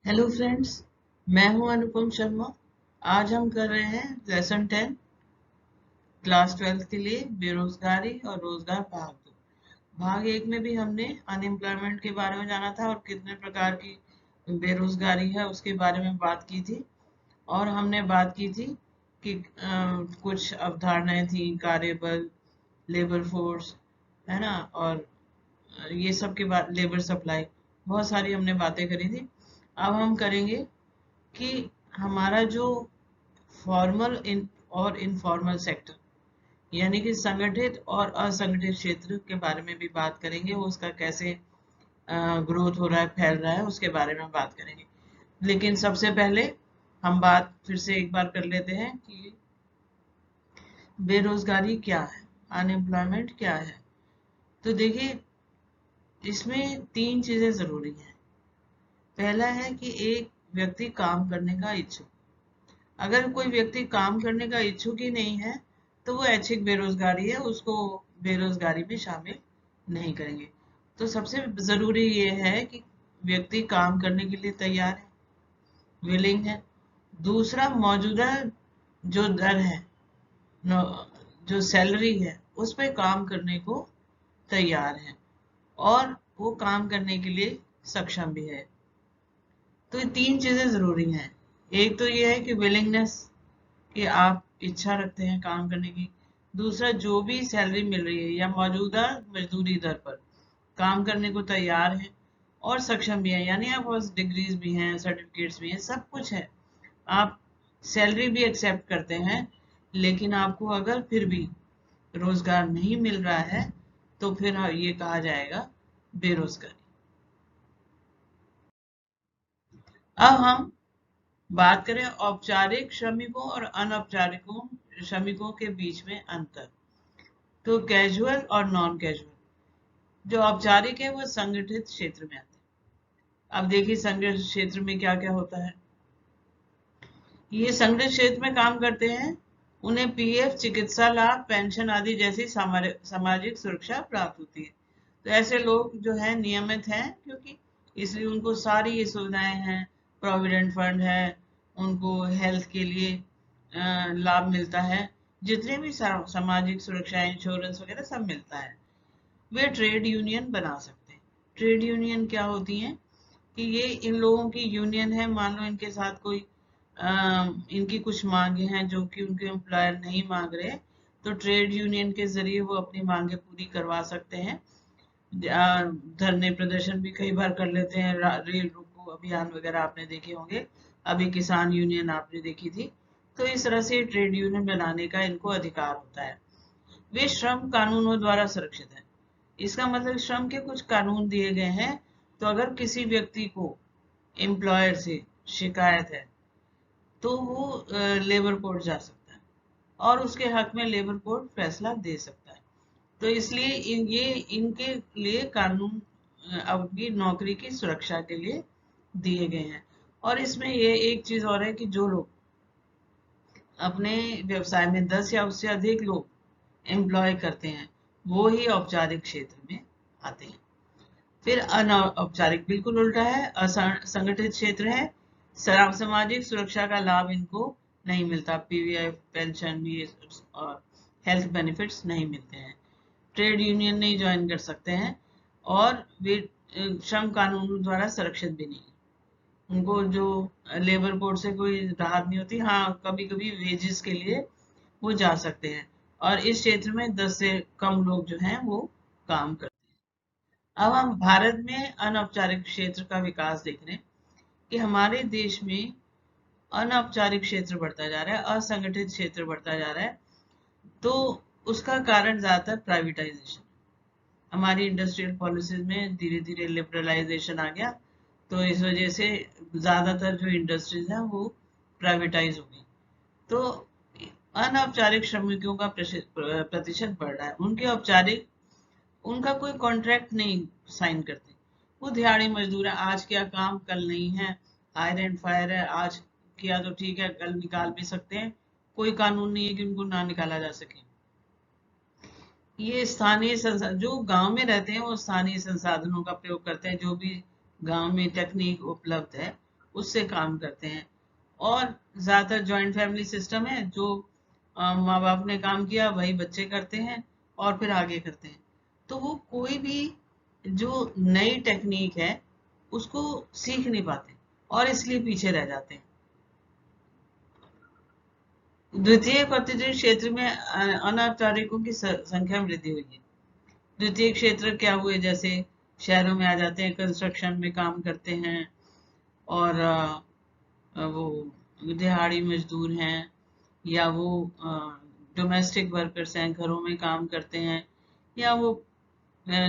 Hello friends, मैं हूं अनुपम शर्मा। आज हम कर रहे हैं लेसन 10 क्लास 12 के लिए बेरोजगारी और रोजगार भाग 2। भाग 1 में भी हमने अनएम्प्लॉयमेंट के बारे में जाना था और कितने प्रकार की बेरोजगारी है उसके बारे में बात की थी। और हमने बात की थी कि कुछ अवधारणाएं थी, कार्यबल, लेबर फोर्स, है ना, और ये सब के बाद लेबर सप्लाई, बहुत सारी हमने बातें करी थी। अब हम करेंगे कि हमारा जो फॉर्मल इन और इनफॉर्मल सेक्टर, यानी कि संगठित और असंगठित क्षेत्र के बारे में भी बात करेंगे। वो उसका कैसे ग्रोथ हो रहा है, फैल रहा है, उसके बारे में बात करेंगे। लेकिन सबसे पहले हम बात फिर से एक बार कर लेते हैं कि बेरोजगारी क्या है, अनएम्प्लॉयमेंट क्या है। तो देखिए, इसमें तीन चीजें जरूरी हैं। पहला है कि एक व्यक्ति काम करने का इच्छुक। अगर कोई व्यक्ति काम करने का इच्छुक ही नहीं है तो वो ऐच्छिक बेरोजगारी है, उसको बेरोजगारी में शामिल नहीं करेंगे। तो सबसे जरूरी ये है कि व्यक्ति काम करने के लिए तैयार है, विलिंग है। दूसरा, मौजूदा जो दर है, जो सैलरी है, उस पे काम करने को तैयार है और वो काम करने के लिए सक्षम भी है। तो ये तीन चीजें जरूरी हैं। एक तो ये है कि विलिंगनेस, कि आप इच्छा रखते हैं काम करने की। दूसरा, जो भी सैलरी मिल रही है या मौजूदा मजदूरी दर पर काम करने को तैयार है और सक्षम भी है, यानी आपके पास डिग्रीज भी हैं, सर्टिफिकेट्स भी हैं, सब कुछ है। आप सैलरी भी एक्सेप्ट करते हैं, लेकिन आपको अगर फिर भी रोजगार नहीं मिल रहा है तो फिर ये कहा जाएगा बेरोजगारी। अब हम बात करें औपचारिक श्रमिकों और अनौपचारिकों श्रमिकों के बीच में अंतर। तो कैजुअल और नॉन कैजुअल। जो औपचारिक है वो संगठित क्षेत्र में आते हैं। अब देखिए, संगठित क्षेत्र में क्या क्या होता है। ये संगठित क्षेत्र में काम करते हैं, उन्हें पीएफ, चिकित्सा लाभ, पेंशन आदि जैसी सामाजिक सुरक्षा प्राप्त होती है। तो ऐसे लोग जो है नियमित हैं, क्योंकि इसलिए उनको सारी ये सुविधाएं हैं। प्रोविडेंट फंड है, उनको हेल्थ के लिए लाभ मिलता है, जितने भी सामाजिक सुरक्षा, इंश्योरेंस वगैरह सब मिलता है। वे ट्रेड यूनियन बना सकते हैं। ट्रेड यूनियन क्या होती हैं कि ये इन लोगों की यूनियन है। मान लो इनके साथ कोई इनकी कुछ मांगे हैं जो कि उनके एम्प्लॉयर नहीं मांग रहे, तो ट्रेड यूनियन के जरिए वो अपनी मांगे पूरी करवा सकते हैं। धरने प्रदर्शन भी कई बार कर लेते हैं, रेल रोको अभियान वगैरह आपने देखे होंगे, अभी किसान यूनियन आपने देखी थी। तो इस तरह से ट्रेड यूनियन बनाने का इनको अधिकार होता है। वे श्रम कानूनों द्वारा सुरक्षित है। इसका मतलब श्रम के कुछ कानून दिए गए हैं। तो अगर किसी व्यक्ति को एम्प्लॉयर से शिकायत है तो वो लेबर कोर्ट जा सकता है और उसके हक में लेबर कोर्ट फैसला दे सकता है। तो इसलिए ये इनके लिए कानून अपनी नौकरी की सुरक्षा के लिए दिए गए हैं। और इसमें ये एक चीज और है कि जो लोग अपने व्यवसाय में 10 या उससे अधिक लोग एम्प्लॉय करते हैं, वो ही औपचारिक क्षेत्र में आते हैं। फिर अनौपचारिक बिल्कुल उल्टा है, असंगठित क्षेत्र है। सामाजिक सुरक्षा का लाभ इनको नहीं मिलता, पीवीएफ, पेंशन, ये और हेल्थ बेनिफिट्स नहीं मिलते हैं। ट्रेड यूनियन नहीं ज्वाइन कर सकते हैं और वे श्रम कानूनों द्वारा सुरक्षित भी नहीं। उनको जो लेबर कोड से कोई राहत नहीं होती। हाँ, कभी कभी वेजेस के लिए वो जा सकते हैं। और इस क्षेत्र में 10 से कम लोग जो हैं वो काम करते हैं। अब हम भारत में अनौपचारिक क्षेत्र का विकास देख रहे हैं कि हमारे देश में अनौपचारिक क्षेत्र बढ़ता जा रहा है, असंगठित क्षेत्र बढ़ता जा रहा है। तो उसका कारण ज्यादातर प्राइवेटाइजेशन। हमारी इंडस्ट्रियल पॉलिसीज में धीरे धीरे लिबरलाइजेशन आ गया, तो इस वजह से ज्यादातर जो इंडस्ट्रीज हैं वो प्राइवेटाइज हो गई। तो अनौपचारिक श्रमिकों का प्रतिशत बढ़ रहा है। उनके औपचारिक, उनका कोई कॉन्ट्रैक्ट नहीं साइन करते। वो दिहाड़ी मजदूर है, आज किया काम कल नहीं है, हायर एंड फायर है। आज किया तो ठीक है, कल निकाल भी सकते हैं, कोई कानून नहीं है कि उनको ना निकाला जा सके। ये स्थानीय संसाधन, जो गांव में रहते हैं वो स्थानीय संसाधनों का प्रयोग करते हैं, जो भी गांव में तकनीक उपलब्ध है उससे काम करते हैं। और ज्यादातर जॉइंट फैमिली सिस्टम है, जो माँ बाप ने काम किया वही बच्चे करते हैं और फिर आगे करते हैं। तो वो कोई भी जो नई टेक्निक है उसको सीख नहीं पाते और इसलिए पीछे रह जाते हैं। द्वितीय औद्योगिक क्षेत्र में अनौपचारिकों की संख्या में वृद्धि हुई है। द्वितीय क्षेत्र क्या हुए, जैसे शहरों में आ जाते हैं, कंस्ट्रक्शन में काम करते हैं, और वो दिहाड़ी मजदूर हैं, या वो डोमेस्टिक वर्कर्स हैं, घरों में काम करते हैं, या वो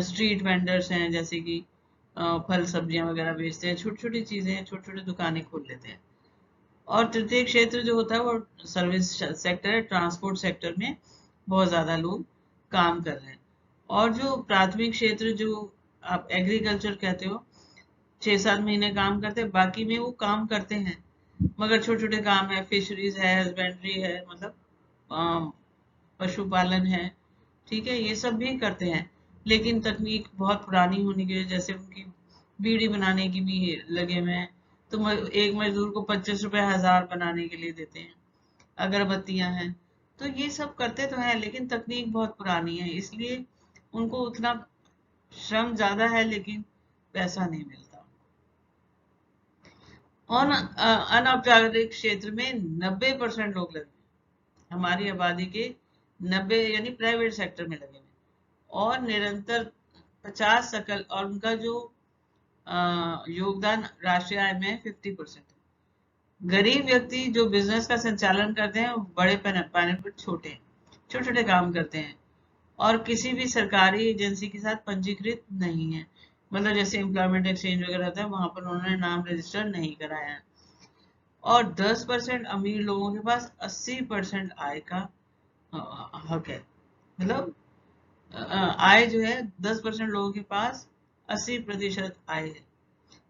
स्ट्रीट वेंडर्स हैं, जैसे कि फल सब्जियां वगैरह बेचते हैं, छोटी छोटी चीजें, छोटी छोटी दुकानें खोल लेते हैं। और तृतीय क्षेत्र जो होता है वो सर्विस सेक्टर है, ट्रांसपोर्ट सेक्टर में बहुत ज्यादा लोग काम कर रहे हैं। और जो प्राथमिक क्षेत्र जो आप एग्रीकल्चर कहते हो, 6-7 महीने काम करते हैं, बाकी में वो काम करते हैं मगर छोटे छोटे काम है, फिशरीज है, हस्बेंड्री है, मतलब पशुपालन है, ठीक है, ये सब भी करते हैं। लेकिन तकनीक बहुत पुरानी होने की वजह, जैसे उनकी बीड़ी बनाने की भी लगे हुए हैं, तो एक मजदूर को 25 रुपए 1000 बनाने के लिए देते हैं। अगरबत्तियां हैं, तो ये सब करते तो हैं, लेकिन तकनीक बहुत पुरानी है, इसलिए उनको उतना श्रम ज्यादा है लेकिन पैसा नहीं मिलता। और अनौपचारिक क्षेत्र में 90% लोग लगे, हमारी आबादी के 90, यानी प्राइवेट सेक्टर में लगे हुए, और निरंतर 50 सकल, और उनका जो योगदान राष्ट्रीय आय में 50%। गरीब व्यक्ति जो बिजनेस का संचालन करते हैं, बड़े पैमाने पर छोटे छोटे काम करते हैं, और किसी भी सरकारी एजेंसी के साथ पंजीकृत नहीं है। मतलब जैसे एम्प्लॉयमेंट एक्सचेंज वगैरह होता है, वहां पर उन्होंने नाम रजिस्टर नहीं कराया है। और 10% अमीर लोगों के पास 80% आय का हक है। मतलब आय जो है 10% लोगों के पास 80% आय है,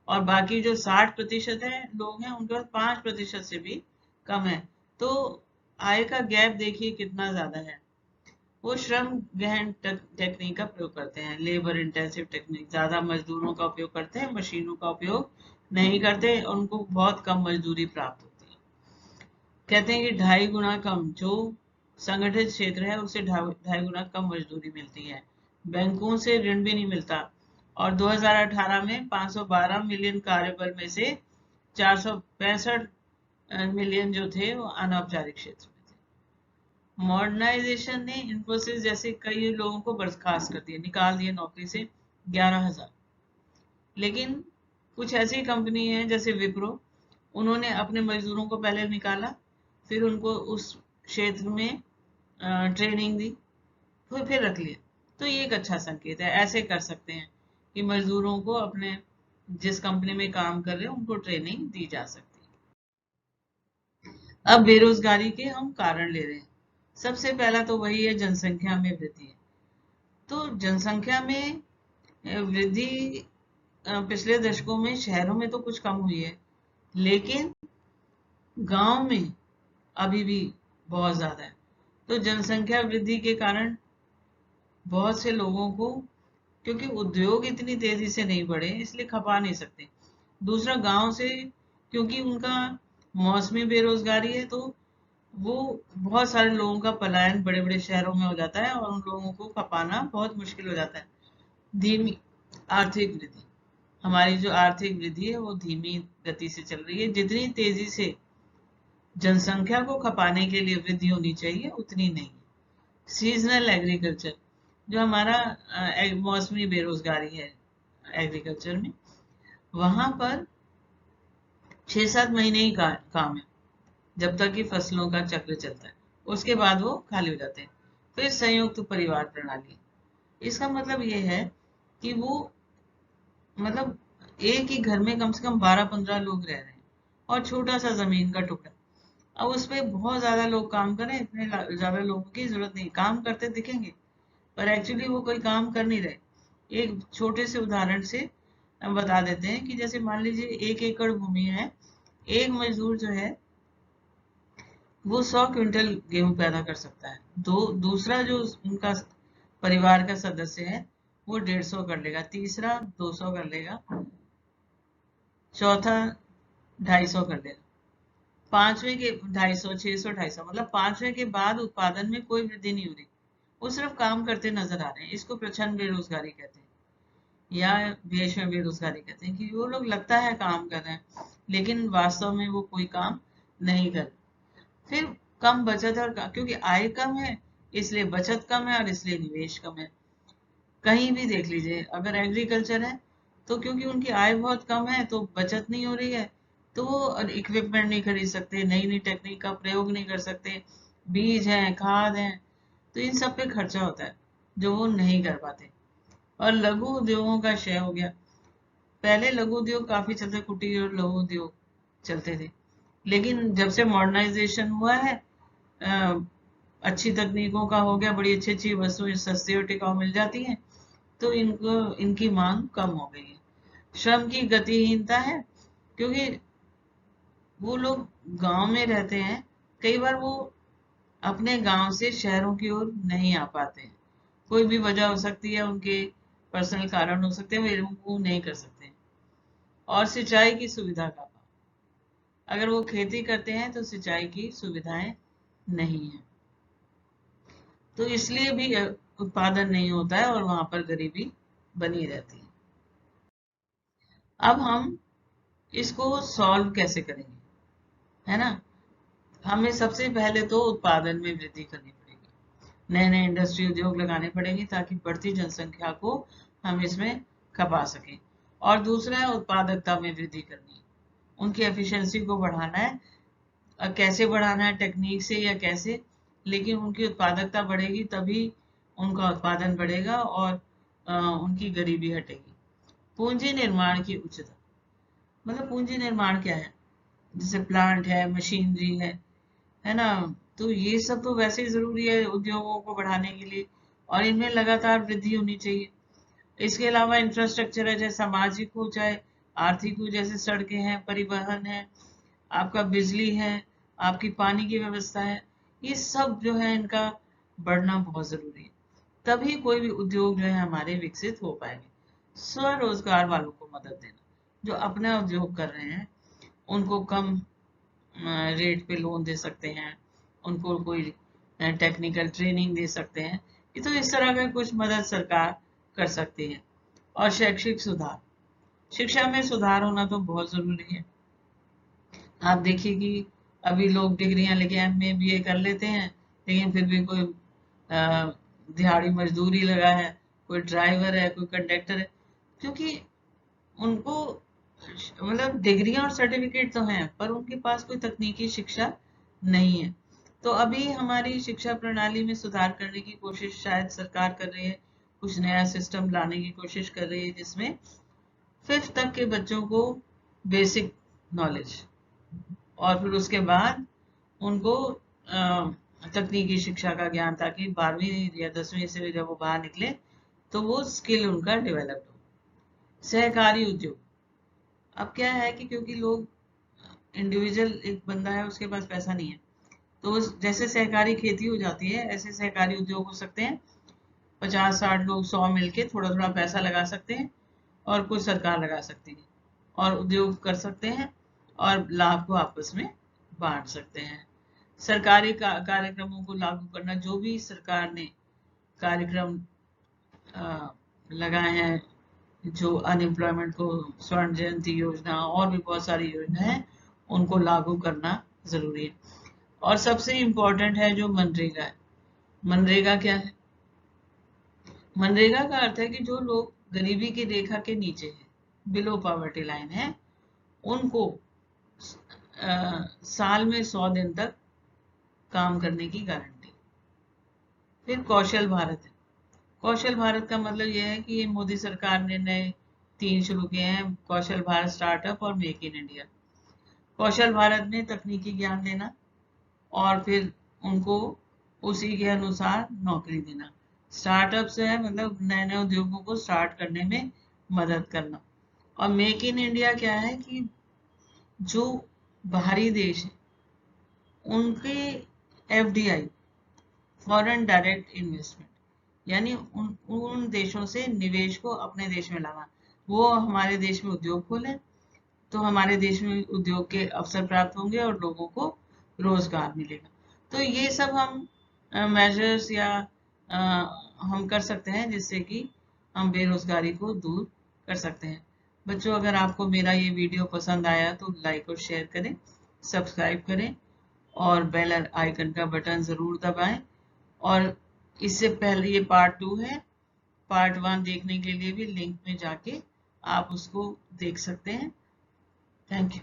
और बाकी जो 60% है लोग हैं, उनके पास 5% से भी कम है। तो आय का गैप देखिए कितना ज्यादा है। वो श्रम गहन टेक्निक का प्रयोग करते हैं, लेबर इंटेंसिव टेक्निक, ज्यादा मजदूरों का उपयोग करते हैं, मशीनों का उपयोग नहीं करते, उनको बहुत कम मजदूरी प्राप्त होती है। कहते हैं कि 2.5 गुना कम, जो संगठित क्षेत्र है उसे 2.5 गुना कम मजदूरी मिलती है। बैंकों से ऋण भी नहीं मिलता, और 2018 में 512 मिलियन कार्यबल में से 465 मिलियन जो थे वो अनौपचारिक क्षेत्र में थे। मॉडर्नाइजेशन ने इन्फोसिस जैसे कई लोगों को बर्खास्त कर दिया, निकाल दिया नौकरी से 11,000। लेकिन कुछ ऐसी कंपनी है जैसे विप्रो, उन्होंने अपने मजदूरों को पहले निकाला, फिर उनको उस क्षेत्र में ट्रेनिंग दी, फिर रख लिया। तो ये एक अच्छा संकेत है, ऐसे कर सकते हैं कि मजदूरों को अपने जिस कंपनी में काम कर रहे हैं उनको ट्रेनिंग दी जा सकती है। अब बेरोजगारी के हम कारण ले रहे हैं। सबसे पहला तो वही है, जनसंख्या में वृद्धि। तो जनसंख्या में वृद्धि पिछले दशकों में शहरों में तो कुछ कम हुई है, लेकिन गांव में अभी भी बहुत ज्यादा है। तो जनसंख्या वृद्धि के कारण बहुत से लोगों को, क्योंकि उद्योग इतनी तेजी से नहीं बढ़े इसलिए खपा नहीं सकते। दूसरा, गांव से क्योंकि उनका मौसमी बेरोजगारी है, तो वो बहुत सारे लोगों का पलायन बड़े बड़े शहरों में हो जाता है, और उन लोगों को खपाना बहुत मुश्किल हो जाता है। धीमी आर्थिक वृद्धि, हमारी जो आर्थिक वृद्धि है वो धीमी गति से चल रही है। जितनी तेजी से जनसंख्या को खपाने के लिए वृद्धि होनी चाहिए उतनी नहीं। सीजनल एग्रीकल्चर, जो हमारा मौसमी बेरोजगारी है एग्रीकल्चर में, वहां पर 6-7 महीने ही काम है, जब तक कि फसलों का चक्र चलता है, उसके बाद वो खाली हो जाते हैं। फिर संयुक्त परिवार प्रणाली, इसका मतलब ये है कि वो, मतलब एक ही घर में कम से कम 12-15 लोग रह रहे हैं, और छोटा सा जमीन का टुकड़ा। अब उस पे बहुत ज्यादा लोग काम करें, इतने ज्यादा लोगों की जरूरत नहीं। काम करते दिखेंगे पर एक्चुअली वो कोई काम कर नहीं रहे। एक छोटे से उदाहरण से हम बता देते हैं कि जैसे मान लीजिए 1 एकड़ भूमि है, एक मजदूर जो है वो 100 क्विंटल गेहूं पैदा कर सकता है। दूसरा जो उनका परिवार का सदस्य है वो 150 कर लेगा, तीसरा 200 कर लेगा, चौथा 250 कर देगा। पांचवें के 250, 600, 250, मतलब पांचवें के बाद उत्पादन में कोई वृद्धि नहीं हो रही, वो सिर्फ काम करते नजर आ रहे हैं। इसको प्रच्छन्न बेरोजगारी कहते हैं, या देश में बेरोजगारी कहते हैं, कि वो लोग लगता है काम कर रहे हैं लेकिन वास्तव में वो कोई काम नहीं कर रहे। फिर कम बचत, और क्योंकि आय कम है इसलिए बचत कम है और इसलिए निवेश कम है। कहीं भी देख लीजिए, अगर एग्रीकल्चर है तो क्योंकि उनकी आय बहुत कम है तो बचत नहीं हो रही है, तो वो इक्विपमेंट नहीं खरीद सकते, नई नई टेक्निक का प्रयोग नहीं कर सकते, बीज हैं, खाद हैं, तो इन सब पे खर्चा होता है जो वो नहीं कर पाते। और लघु उद्योगों का क्षय हो गया। पहले लघु उद्योग काफी चलते, कुटीर और लघु उद्योग चलते थे, लेकिन जब से मॉडर्नाइजेशन हुआ है, अ, अच्छी तकनीकों का हो गया, बड़ी अच्छी अच्छी वस्तुएं सस्ती और टिकाऊ मिल जाती हैं, तो इनको इनकी मांग कम हो गई है। श्रम की गतिहीनता है, क्योंकि वो लोग गांव में रहते हैं, कई बार वो अपने गांव से शहरों की ओर नहीं आ पाते हैं, कोई भी वजह हो सकती है, उनके पर्सनल कारण हो सकते हैं, वो नहीं कर सकते। और सिंचाई की सुविधा का अभाव, अगर वो खेती करते हैं तो सिंचाई की सुविधाएं नहीं है, तो इसलिए भी उत्पादन नहीं होता है और वहां पर गरीबी बनी रहती है। अब हम इसको सॉल्व कैसे करेंगे, है ना? हमें सबसे पहले तो उत्पादन में वृद्धि करनी पड़ेगी, नए नए इंडस्ट्री उद्योग लगाने पड़ेंगे ताकि बढ़ती जनसंख्या को हम इसमें खपा सकें। और दूसरा है उत्पादकता में वृद्धि करनी, उनकी एफिशिएंसी को बढ़ाना है। कैसे बढ़ाना है, टेक्निक से या कैसे, लेकिन उनकी उत्पादकता बढ़ेगी तभी उनका उत्पादन बढ़ेगा और उनकी गरीबी हटेगी। पूंजी निर्माण की उच्चता, मतलब पूंजी निर्माण क्या है, जैसे प्लांट है, मशीनरी है ना? तो ये सब तो वैसे ही जरूरी है उद्योगों को बढ़ाने के लिए, और इनमें लगातार वृद्धि होनी चाहिए। इसके अलावा इंफ्रास्ट्रक्चर है, चाहे सामाजिक हो चाहे आर्थिक हो, जैसे सड़कें हैं, परिवहन है, आपका बिजली है, आपकी पानी की व्यवस्था है, ये सब जो है इनका बढ़ना बहुत जरूरी है, तभी कोई भी उद्योग जो है हमारे विकसित हो पाएंगे। स्वरोजगार वालों को मदद देना, जो अपना उद्योग कर रहे हैं उनको कम रेट पे लोन दे सकते हैं, उनको कोई टेक्निकल ट्रेनिंग दे सकते हैं, ये तो इस तरह का कुछ मदद सरकार कर सकती है। और शैक्षिक सुधार, शिक्षा में सुधार होना तो बहुत जरूरी है। आप देखिए कि अभी लोग डिग्रियां लेके एमए बीए कर लेते हैं, लेकिन फिर भी कोई दिहाड़ी मजदूरी लगा है, कोई ड्राइवर है, कोई कंडक्टर है, क्योंकि उनको मतलब डिग्रियां और सर्टिफिकेट तो हैं पर उनके पास कोई तकनीकी शिक्षा नहीं है। तो अभी हमारी शिक्षा प्रणाली में सुधार करने की कोशिश शायद सरकार कर रही है, कुछ नया सिस्टम लाने की कोशिश कर रही है जिसमें 5th तक के बच्चों को बेसिक नॉलेज, और फिर उसके बाद उनको तकनीकी शिक्षा का ज्ञान, ताकि 12वीं या 10वीं से जब वो बाहर निकले तो वो स्किल उनका डेवलप हो। सहकारी उद्योग, अब क्या है कि क्योंकि लोग, इंडिविजुअल एक बंदा है उसके पास पैसा नहीं है, तो जैसे सहकारी खेती हो जाती है ऐसे सहकारी उद्योग हो सकते हैं। 50-60 लोग 100 मिलके थोड़ा थोड़ा पैसा लगा सकते हैं और कुछ सरकार लगा सकती है, और उद्योग कर सकते हैं और लाभ को आपस में बांट सकते हैं। सरकारी कार्यक्रमों को लागू करना, जो भी सरकार ने कार्यक्रम लगाए हैं, जो अनएम्प्लॉयमेंट को, स्वर्ण जयंती योजना और भी बहुत सारी योजना है, उनको लागू करना जरूरी है। और सबसे इम्पोर्टेंट है जो मनरेगा है। मनरेगा क्या है? मनरेगा का अर्थ है कि जो लोग गरीबी की रेखा के नीचे है, बिलो पॉवर्टी लाइन है, उनको साल में 100 दिन तक काम करने की गारंटी। फिर कौशल भारत है। कौशल भारत का मतलब यह है कि ये मोदी सरकार ने नए 3 शुरू किए हैं, कौशल भारत स्टार्टअप और मेक इन इंडिया। कौशल भारत में तकनीकी ज्ञान देना और फिर उनको उसी के अनुसार नौकरी देना। स्टार्टअप से है मतलब नए नए उद्योगों को स्टार्ट करने में मदद करना। और मेक इन इंडिया क्या है कि जो बाहरी देश है उनके एफडीआई, फॉरेन डायरेक्ट इन्वेस्टमेंट, यानी उन देशों से निवेश को अपने देश में लाना, वो हमारे देश में उद्योग खोलें तो हमारे देश में उद्योग के अवसर प्राप्त होंगे और लोगों को रोजगार मिलेगा। तो ये सब हम मेजर्स या अ, हम कर सकते हैं जिससे कि हम बेरोजगारी को दूर कर सकते हैं। बच्चों, अगर आपको मेरा ये वीडियो पसंद आया तो लाइक और शेयर करें, सब्सक्राइब करें और बेल आइकन का बटन ज़रूर दबाएं। और इससे पहले ये पार्ट 2 है, पार्ट 1 देखने के लिए भी लिंक में जाके आप उसको देख सकते हैं। Thank you.